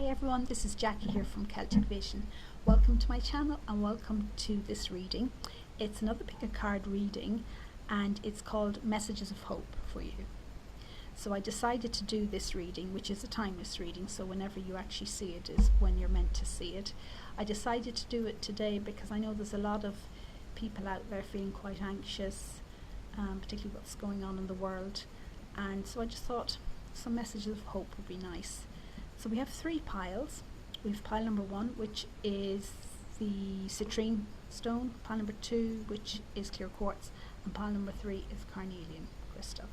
Hi everyone, this is Jackie here from Celtic Vision. Welcome to my channel and welcome to this reading. It's another pick a card reading and it's called Messages of Hope for you. So I decided to do this reading, which is a timeless reading, so whenever you actually see it is when you're meant to see it. I decided to do it today because I know there's a lot of people out there feeling quite anxious, particularly what's going on in the world, and so I just thought some messages of hope would be nice. So we have three piles. We have pile number 1, which is the citrine stone, pile number 2, which is clear quartz, and pile number 3 is carnelian crystal.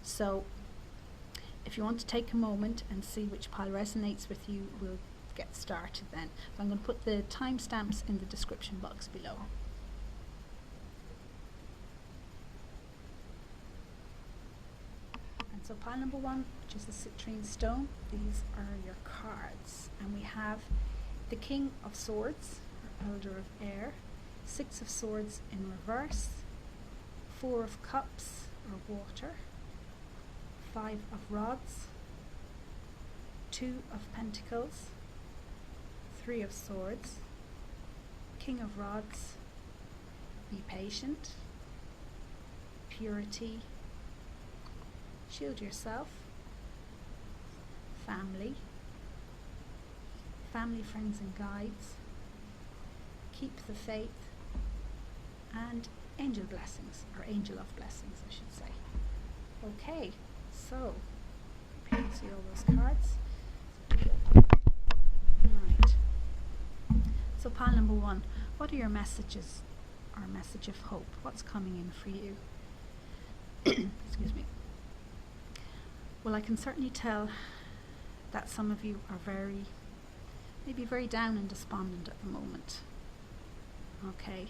So if you want to take a moment and see which pile resonates with you, we'll get started then. So I'm going to put the timestamps in the description box below. So pile number 1, which is the citrine stone, these are your cards, and we have the King of Swords, or Elder of Air, 6 of Swords in reverse, 4 of Cups, or water, 5 of Rods, 2 of Pentacles, 3 of Swords, King of Rods, be patient, purity, shield yourself, family, friends and guides, keep the faith, and angel blessings, or angel of blessings I should say. Okay, so you can see all those cards. Right. So pile number 1, what are your messages, or message of hope? What's coming in for you? Excuse me. Well, I can certainly tell that some of you are maybe very down and despondent at the moment. Okay,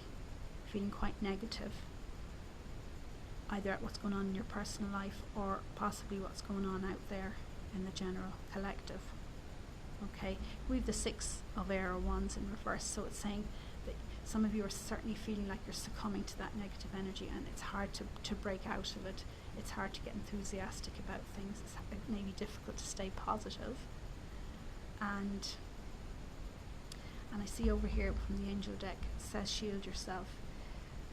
feeling quite negative, either at what's going on in your personal life or possibly what's going on out there in the general collective. Okay, we have the 6 of Air Wands in reverse, so it's saying that some of you are certainly feeling like you're succumbing to that negative energy, and it's hard to break out of it. It's hard to get enthusiastic about things. It may be difficult to stay positive. And I see over here from the angel deck, it says shield yourself.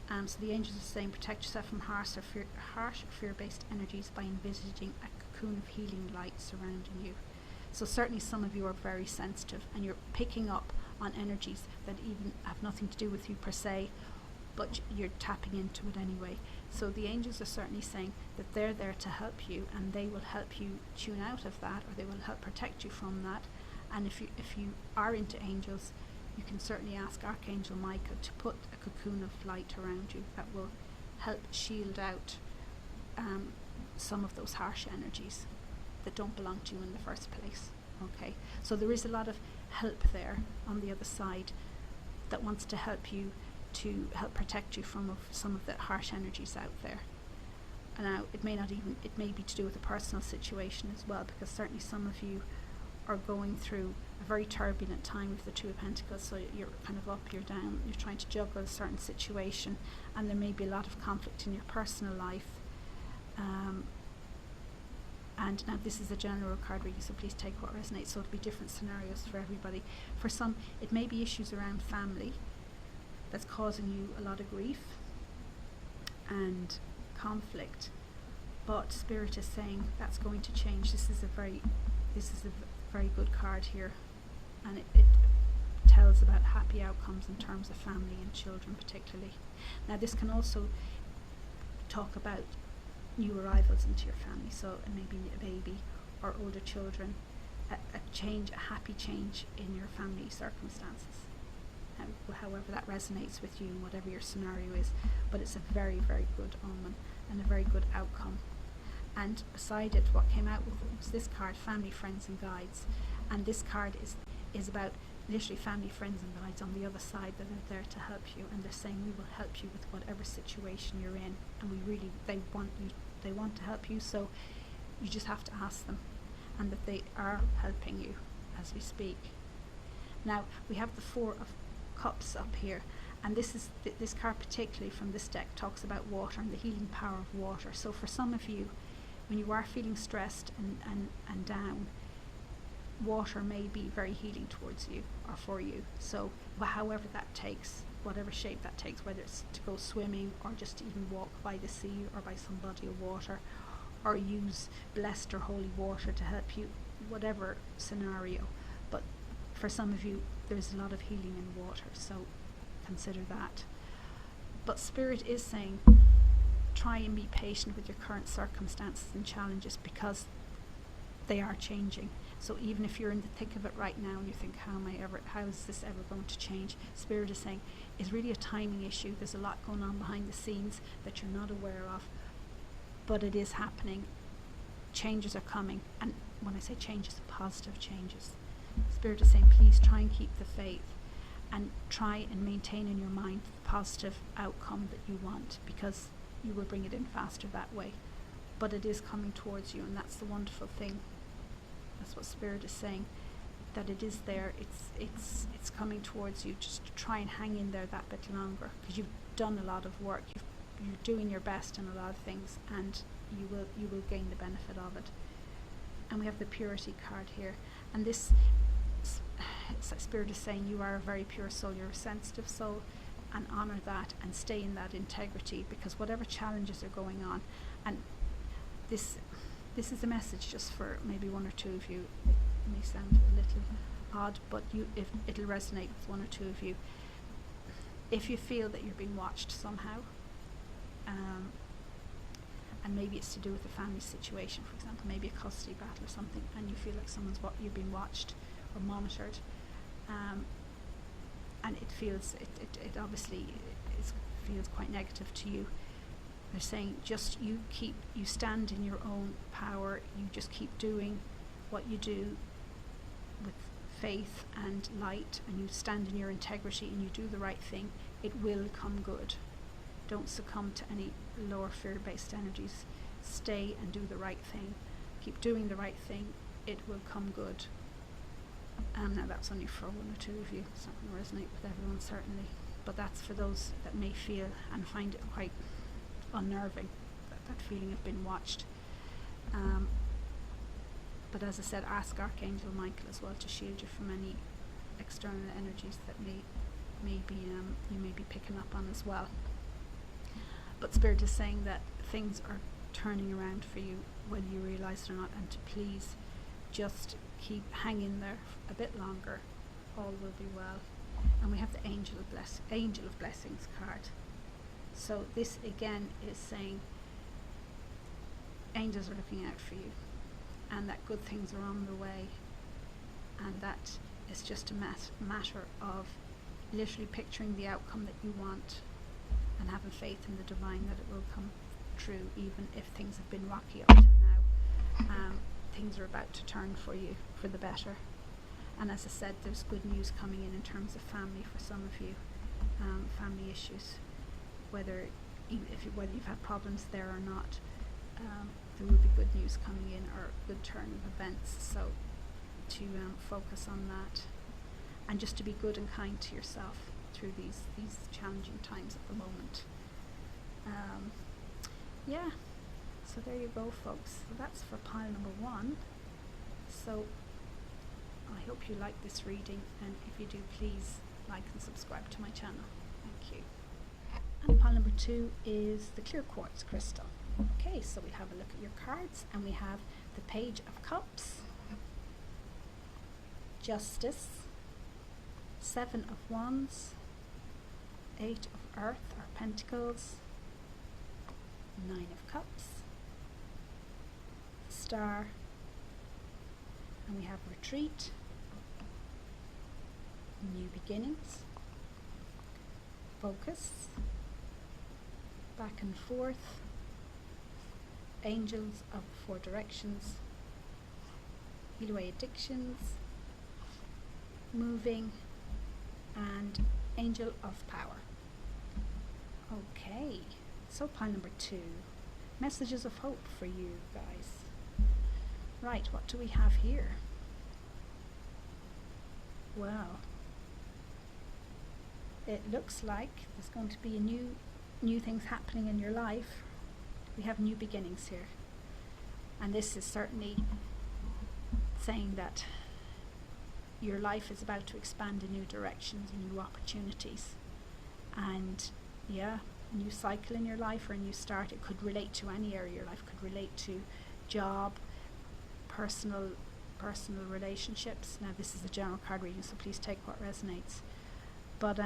So the angels are saying protect yourself from harsh or fear-based energies by envisaging a cocoon of healing light surrounding you. So certainly some of you are very sensitive and you're picking up on energies that even have nothing to do with you per se, but you're tapping into it anyway. So the angels are certainly saying that they're there to help you, and they will help you tune out of that, or they will help protect you from that. And if you are into angels, you can certainly ask Archangel Michael to put a cocoon of light around you that will help shield out some of those harsh energies that don't belong to you in the first place. Okay, so there is a lot of help there on the other side that wants to help you, to help protect you from some of the harsh energies out there. And now it may be to do with a personal situation as well, because certainly some of you are going through a very turbulent time with the 2 of Pentacles, so you're kind of up, you're down, you're trying to juggle a certain situation, and there may be a lot of conflict in your personal life. And now this is a general card reading, so please take what resonates, so it'll be different scenarios for everybody. For some, it may be issues around family that's causing you a lot of grief and conflict, but Spirit is saying that's going to change. This is a very good card here, and it tells about happy outcomes in terms of family and children particularly. Now this can also talk about new arrivals into your family, so it may be a baby or older children, a happy change in your family circumstances, however that resonates with you and whatever your scenario is. But it's a very, very good omen and a very good outcome. And beside it, what came out with it was this card, family, friends and guides. And this card is about literally family, friends and guides on the other side that are there to help you, and they're saying we will help you with whatever situation you're in, and they want to help you, so you just have to ask them, and that they are helping you as we speak. Now we have the 4 of Cups up here, and this card particularly from this deck talks about water and the healing power of water. So for some of you, when you are feeling stressed and down, water may be very healing towards you or for you. So however that takes, whatever shape that takes, whether it's to go swimming or just to even walk by the sea or by some body of water, or use blessed or holy water to help you, whatever scenario. But for some of you, there's a lot of healing in water, so consider that. But Spirit is saying, try and be patient with your current circumstances and challenges, because they are changing. So even if you're in the thick of it right now and you think, how is this ever going to change? Spirit is saying it's really a timing issue. There's a lot going on behind the scenes that you're not aware of, but it is happening. Changes are coming, and when I say changes, positive changes. Spirit is saying, please try and keep the faith and try and maintain in your mind the positive outcome that you want, because you will bring it in faster that way. But it is coming towards you, and that's the wonderful thing. That's what Spirit is saying, that it is there. It's coming towards you. Just try and hang in there that bit longer, because you've done a lot of work. You're doing your best in a lot of things, and you will gain the benefit of it. And we have the purity card here, and this Spirit is saying you are a very pure soul. You're a sensitive soul, and honor that and stay in that integrity, because whatever challenges are going on, and this is a message just for maybe one or two of you. It may sound a little odd, but if it'll resonate with one or two of you. If you feel that you're being watched somehow, and maybe it's to do with a family situation, for example, maybe a custody battle or something, and you feel like you're being watched or monitored, and it obviously feels quite negative to you. They're saying just you stand in your own power. You just keep doing what you do with faith and light, and you stand in your integrity and you do the right thing. It will come good. Don't succumb to any lower fear-based energies. Stay and do the right thing. Keep doing the right thing. It will come good. Now that's only for one or two of you. It's not going to resonate with everyone, certainly. But that's for those that may feel and find it quite unnerving, that feeling of being watched. But as I said, ask Archangel Michael as well to shield you from any external energies that you may be picking up on as well. But Spirit is saying that things are turning around for you, whether you realise it or not, and to please just keep hanging there a bit longer. All will be well. And we have the Angel of Blessings card. So this again is saying angels are looking out for you, and that good things are on the way, and that it's just a matter of literally picturing the outcome that you want and having faith in the divine that it will come true, even if things have been rocky up till now. Things are about to turn for you for the better. And as I said, there's good news coming in terms of family for some of you, family issues. Whether you've had problems there or not, there will be good news coming in, or good turn of events. So to focus on that, and just to be good and kind to yourself through these challenging times at the moment. Yeah, so there you go, folks. So that's for pile number 1. So I hope you like this reading, and if you do, please like and subscribe to my channel. Thank you. And pile number 2 is the clear quartz crystal. Okay, so we have a look at your cards, and we have the Page of Cups, Justice, 7 of Wands, 8 of Earth or Pentacles, 9 of Cups, Star, and we have Retreat, New Beginnings, Focus, Back and Forth, Angels of 4 Directions, Heal Away Addictions, Moving, and Angel of Power. Okay, so pile number 2, messages of hope for you guys. Right, what do we have here? Well, it looks like there's going to be new things happening in your life. We have new beginnings here, and this is certainly saying that your life is about to expand in new directions and new opportunities. And yeah, a new cycle in your life or a new start. It could relate to any area of your life. It could relate to job, personal relationships. Now this is a general card reading, so please take what resonates. But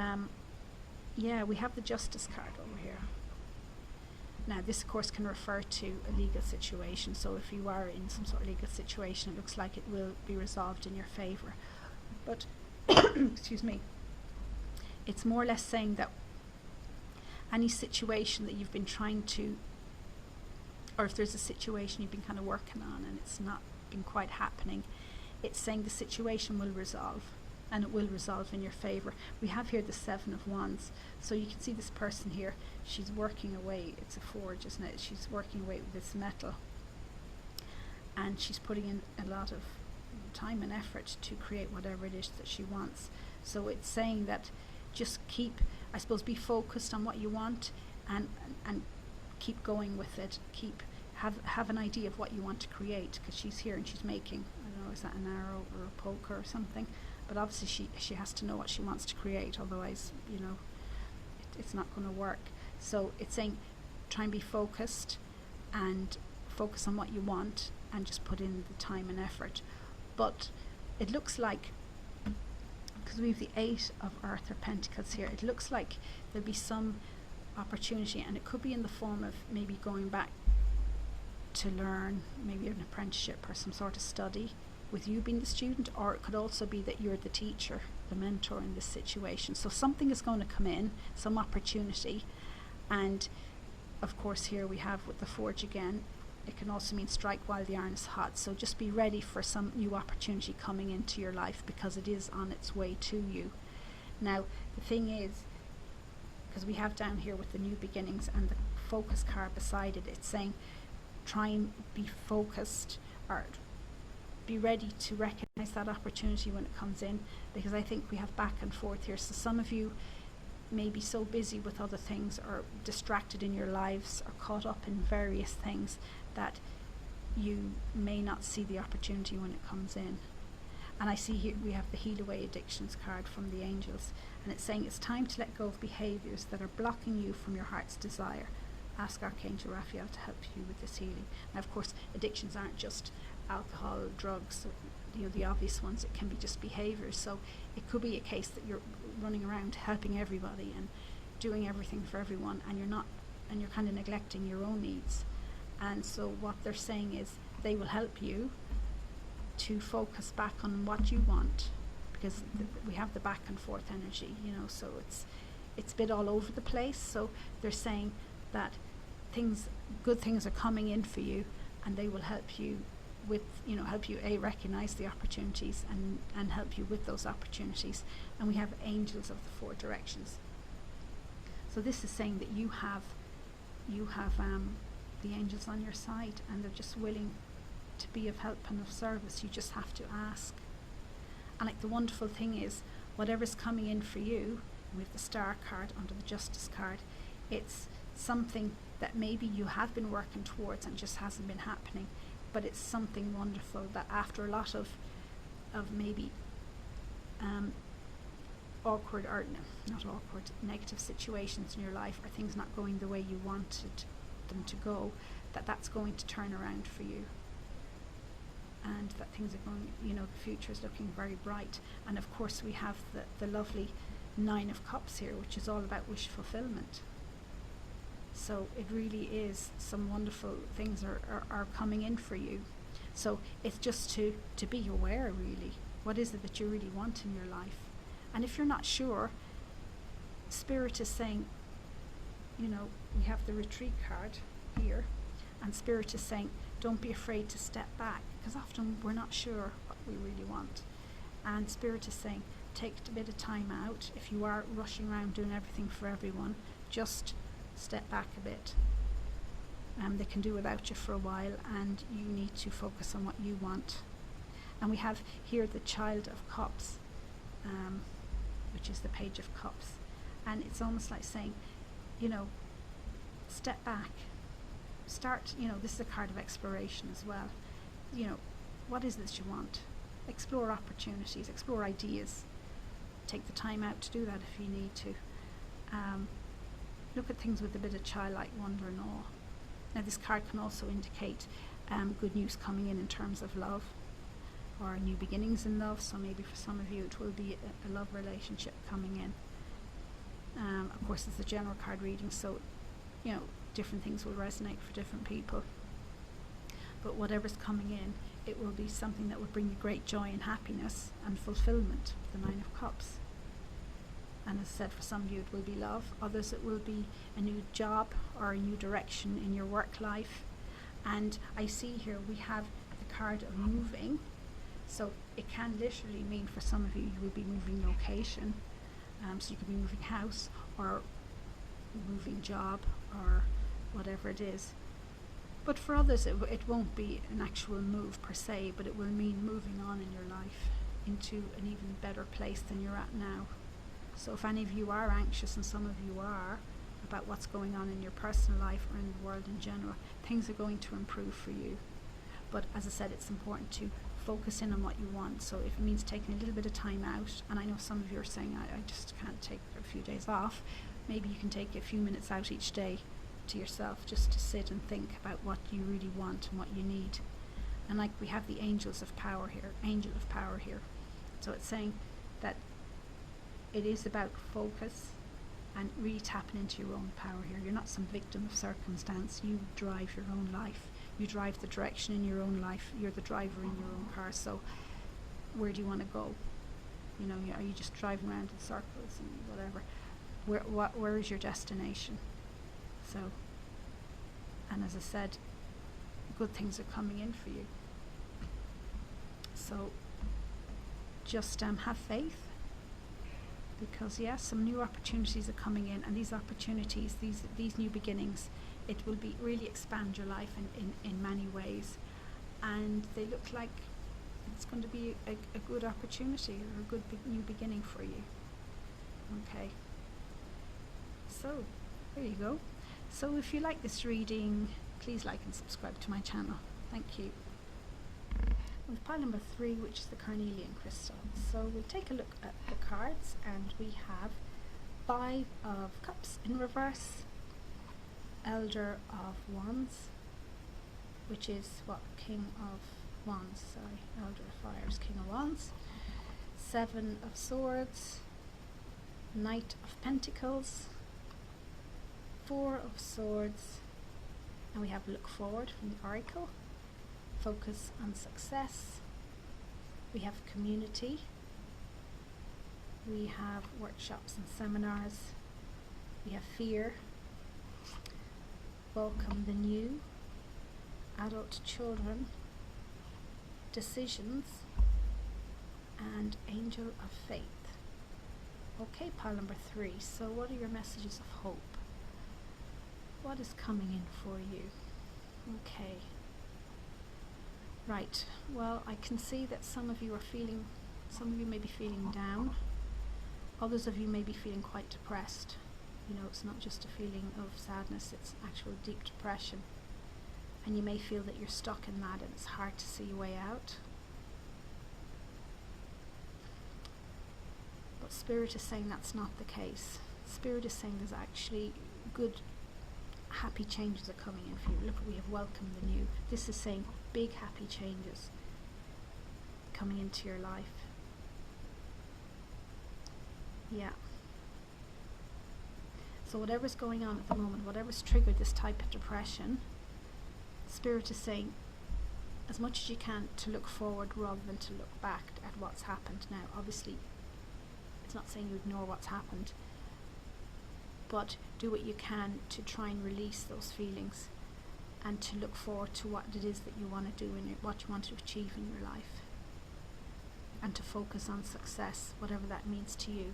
yeah, we have the Justice card over here. Now this of course can refer to a legal situation, so if you are in some sort of legal situation, it looks like it will be resolved in your favour. But excuse me, it's more or less saying that any situation that you've been trying to, or if there's a situation you've been kind of working on and it's not been quite happening, it's saying the situation will resolve, and it will resolve in your favour. We have here the Seven of Wands, so you can see this person here, she's working away, it's a forge, isn't it? She's working away with this metal, and she's putting in a lot of time and effort to create whatever it is that she wants. So it's saying that just keep, I suppose, be focused on what you want, and keep going with it. Have an idea of what you want to create, because she's here and she's making, I don't know, is that an arrow or a poker or something? But obviously she has to know what she wants to create, otherwise, you know, it's not going to work. So it's saying try and be focused and focus on what you want and just put in the time and effort. But it looks like, because we have the Eight of Earth or Pentacles here, it looks like there'll be some opportunity, and it could be in the form of maybe going back to learn, maybe an apprenticeship or some sort of study with you being the student, or it could also be that you're the teacher, the mentor in this situation. So something is going to come in, some opportunity. And of course here we have with the forge again, it can also mean strike while the iron is hot. So just be ready for some new opportunity coming into your life, because it is on its way to you. Now the thing is, because we have down here with the new beginnings and the focus card beside it, it's saying try and be focused, or be ready to recognize that opportunity when it comes in, because I think we have back and forth here. So some of you may be so busy with other things, or distracted in your lives, or caught up in various things, that you may not see the opportunity when it comes in. And I see here we have the Heal Away Addictions card from the angels, and it's saying it's time to let go of behaviors that are blocking you from your heart's desire. Ask Archangel Raphael to help you with this healing. Now of course addictions aren't just alcohol, drugs, you know, the obvious ones. It can be just behaviors. So it could be a case that you're running around helping everybody and doing everything for everyone, and you're kind of neglecting your own needs. And so what they're saying is they will help you to focus back on what you want, because we have the back and forth energy, you know, so it's a bit all over the place. So they're saying that good things are coming in for you, and they will help you with, you know, help you recognize the opportunities and help you with those opportunities. And we have angels of the four directions. So this is saying that you have the angels on your side, and they're just willing to be of help and of service. You just have to ask. And like the wonderful thing is, whatever's coming in for you, we have the Star card under the Justice card, it's something that maybe you have been working towards and just hasn't been happening, but it's something wonderful that after a lot of maybe awkward, or not awkward, negative situations in your life, or things not going the way you wanted them to go, that's going to turn around for you, and that things are going, you know, the future is looking very bright. And of course we have the lovely Nine of Cups here, which is all about wish fulfillment. So it really is, some wonderful things are coming in for you. So it's just to be aware, really, what is it that you really want in your life. And if you're not sure, Spirit is saying, you know, we have the Retreat card here, and Spirit is saying don't be afraid to step back, because often we're not sure what we really want. And Spirit is saying take a bit of time out. If you are rushing around doing everything for everyone, just step back a bit. They can do without you for a while, and you need to focus on what you want. And we have here the Child of Cups, which is the Page of Cups, and it's almost like saying, you know, step back, start, you know, this is a card of exploration as well. You know, what is this you want? explore opportunities, explore ideas. Take the time out to do that if you need to. Look at things with a bit of childlike wonder and awe. Now this card can also indicate good news coming in terms of love, or new beginnings in love. So maybe for some of you it will be a love relationship coming in. Of course it's a general card reading, so different things will resonate for different people. But whatever's coming in, it will be something that will bring you great joy and happiness and fulfillment. The Nine of Cups. And as I said, for some of you it will be love. Others it will be a new job or a new direction in your work life. And I see here we have the card of moving. So it can literally mean for some of you, you will be moving location. So you could be moving house or moving job or whatever it is. But for others it won't be an actual move per se, but it will mean moving on in your life into an even better place than you're at now. So if any of you are anxious, and some of you are, about what's going on in your personal life or in the world in general, things are going to improve for you. But as I said, it's important to focus in on what you want. So if it means taking a little bit of time out, and I know some of you are saying I just can't take a few days off, maybe you can take a few minutes out each day to yourself just to sit and think about what you really want and what you need. And like we have the angel of power here. So it's saying that it is about focus and really tapping into your own power here. You're not some victim of circumstance. You drive your own life. You drive the direction in your own life. You're the driver in your own car. So where do you want to go? Are you just driving around in circles and whatever? Where is your destination? So, and as I said, good things are coming in for you. So just have faith, because some new opportunities are coming in, and these opportunities, these new beginnings, it will be really expand your life in many ways, and they look like it's going to be a good opportunity or a good new beginning for you. Okay, so there you go. So if you like this reading, please like and subscribe to my channel. Thank you. With pile number 3, which is the carnelian crystal. So we'll take a look at the cards, and we have 5 of Cups in reverse, Elder of Wands, which is King of Wands, Elder of Fires, King of Wands, 7 of Swords, Knight of Pentacles, 4 of Swords, and we have Look Forward from the Oracle, Focus on Success, we have Community, we have Workshops and Seminars, we have Fear, Welcome the New, Adult Children, Decisions, and Angel of Faith. Okay, pile number 3. So what are your messages of hope? What is coming in for you? Okay. Right. Well, I can see that some of you may be feeling down. Others of you may be feeling quite depressed. It's not just a feeling of sadness, it's actual deep depression. And you may feel that you're stuck in that and it's hard to see a way out. But Spirit is saying that's not the case. Spirit is saying there's actually good, happy changes are coming in for you. Look, we have Welcome the New. This is saying big happy changes coming into your life. Yeah. So whatever's going on at the moment, whatever's triggered this type of depression, Spirit is saying as much as you can to look forward rather than to look back at what's happened now. Obviously, it's not saying you ignore what's happened, but do what you can to try and release those feelings and to look forward to what it is that you want to do and what you want to achieve in your life, and to focus on success, whatever that means to you.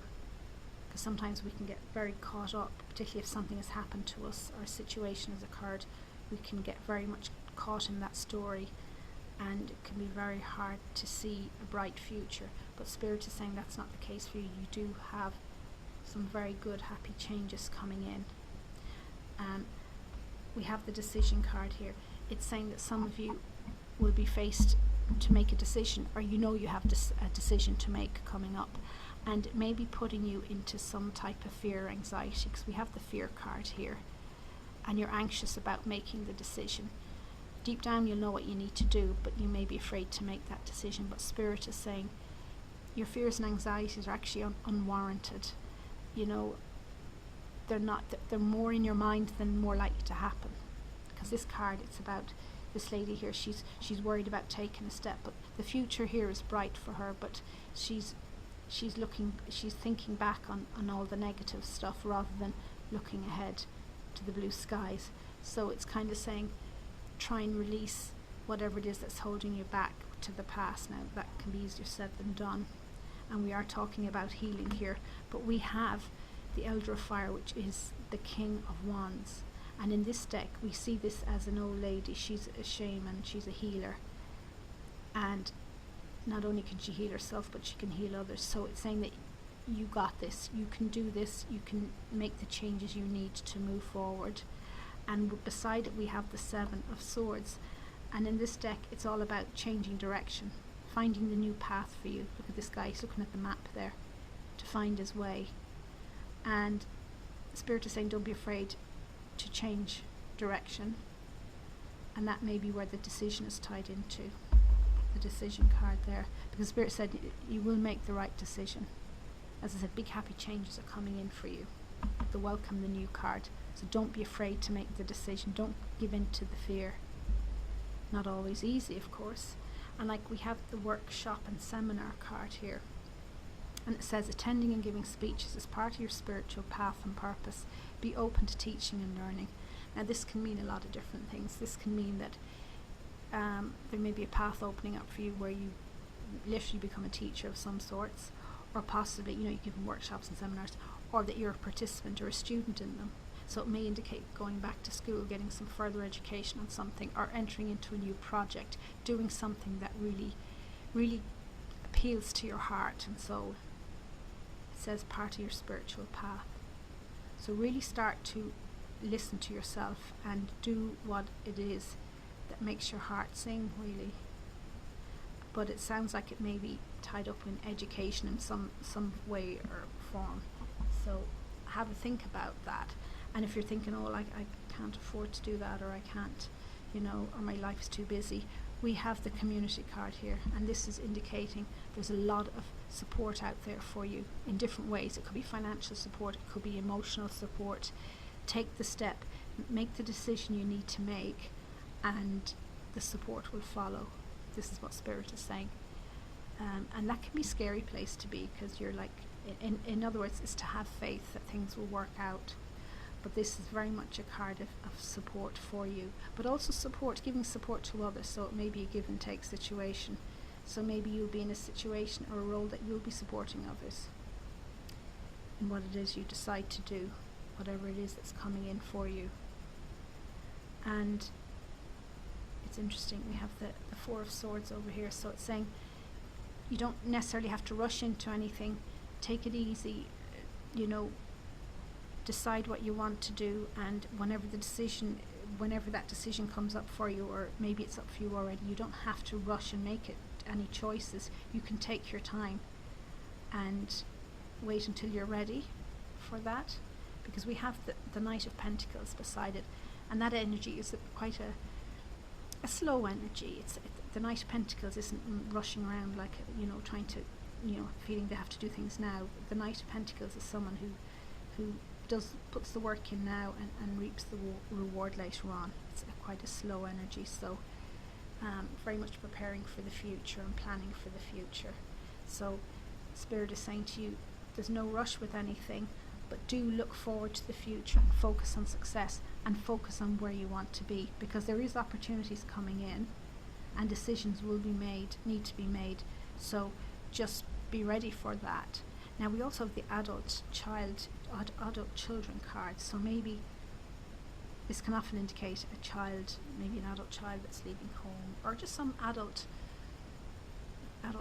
Because sometimes we can get very caught up, particularly if something has happened to us or a situation has occurred, we can get very much caught in that story, and it can be very hard to see a bright future. But Spirit is saying that's not the case for you. You do have some very good, happy changes coming in. We have the Decision card here. It's saying that some of you will be faced to make a decision, or you know you have a decision to make coming up, and it may be putting you into some type of fear or anxiety, because we have the fear card here, and you're anxious about making the decision. Deep down you'll know what you need to do, but you may be afraid to make that decision. But Spirit is saying your fears and anxieties are actually unwarranted. You know, they're more in your mind than more likely to happen. Because this card, it's about this lady here, she's worried about taking a step, but the future here is bright for her, but she's thinking back on all the negative stuff rather than looking ahead to the blue skies. So it's kind of saying, try and release whatever it is that's holding you back to the past. Now that can be easier said than done, and we are talking about healing here, but we have the Elder of Fire, which is the King of Wands. And in this deck, we see this as an old lady. She's a shaman, she's a healer. And not only can she heal herself, but she can heal others. So it's saying that you got this, you can do this, you can make the changes you need to move forward. And beside it, we have the Seven of Swords. And in this deck, it's all about changing direction, finding the new path for you. Look at this guy, he's looking at the map there to find his way. And Spirit is saying, don't be afraid to change direction, and that may be where the decision is tied into, the decision card there, because Spirit said you will make the right decision. As I said, big happy changes are coming in for you, the welcome, the new card. So don't be afraid to make the decision, don't give in to the fear. Not always easy, of course. And like we have the workshop and seminar card here, and it says attending and giving speeches is part of your spiritual path and purpose. Be open to teaching and learning. Now this can mean a lot of different things. This can mean that there may be a path opening up for you where you literally become a teacher of some sorts, or possibly, you know, you give them workshops and seminars, or that you're a participant or a student in them. So it may indicate going back to school, getting some further education on something, or entering into a new project, doing something that really, really appeals to your heart and soul. It says part of your spiritual path. So really start to listen to yourself and do what it is that makes your heart sing, really. But it sounds like it may be tied up in education in some way or form. So have a think about that. And if you're thinking, oh, I can't afford to do that, or I can't, you know, or my life's too busy, we have the community card here, and this is indicating there's a lot of support out there for you in different ways. It could be financial support, it could be emotional support. Take the step, make the decision you need to make, and the support will follow. This is what Spirit is saying. And that can be a scary place to be, because you're like, in other words, it's to have faith that things will work out. But this is very much a card of support for you, but also support, giving support to others. So it may be a give and take situation. So maybe you'll be in a situation or a role that you'll be supporting others in what it is you decide to do, whatever it is that's coming in for you. And it's interesting, we have the Four of Swords over here. So it's saying you don't necessarily have to rush into anything. Take it easy, you know, decide what you want to do, and whenever that decision comes up for you, or maybe it's up for you already, you don't have to rush and make any choices. You can take your time and wait until you're ready for that, because we have the Knight of Pentacles beside it, and that energy is quite a slow energy. The Knight of Pentacles isn't rushing around like, you know, trying to, you know, feeling they have to do things now. The Knight of Pentacles is someone who puts the work in now and reaps the reward later on. It's quite a slow energy. So very much preparing for the future and planning for the future. So Spirit is saying to you, there's no rush with anything, but do look forward to the future and focus on success and focus on where you want to be, because there is opportunities coming in and decisions will be made, need to be made. So just be ready for that. Now we also have the adult children card. So maybe this can often indicate a child, maybe an adult child that's leaving home, or just some adult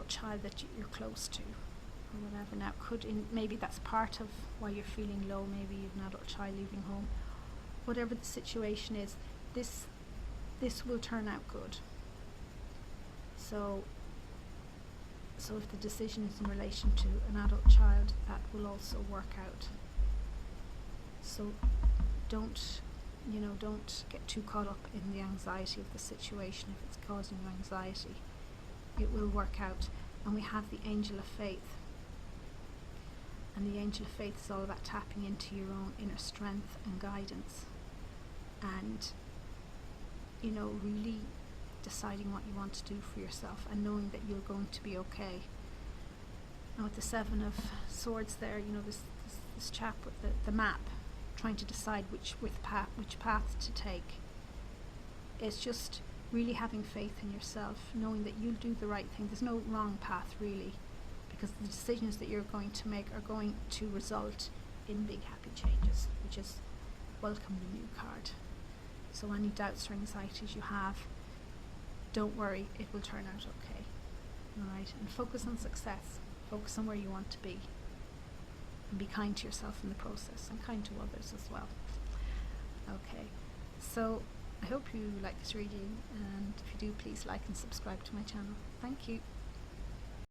child that you're close to, or whatever. Now maybe that's part of why you're feeling low. Maybe you have an adult child leaving home. Whatever the situation is, this will turn out good. So if the decision is in relation to an adult child, that will also work out. So don't get too caught up in the anxiety of the situation if it's causing you anxiety. It will work out. And we have the angel of faith. And the angel of faith is all about tapping into your own inner strength and guidance. And, really deciding what you want to do for yourself and knowing that you're going to be okay. Now with the Seven of Swords there, this chap with the map, trying to decide which path to take. It's just really having faith in yourself, knowing that you'll do the right thing. There's no wrong path really, because the decisions that you're going to make are going to result in big happy changes, which is welcome the new card. So any doubts or anxieties you have, don't worry, it will turn out okay. Alright, and focus on success. Focus on where you want to be. And be kind to yourself in the process, and kind to others as well. Okay, so I hope you like this reading, and if you do, please like and subscribe to my channel. Thank you.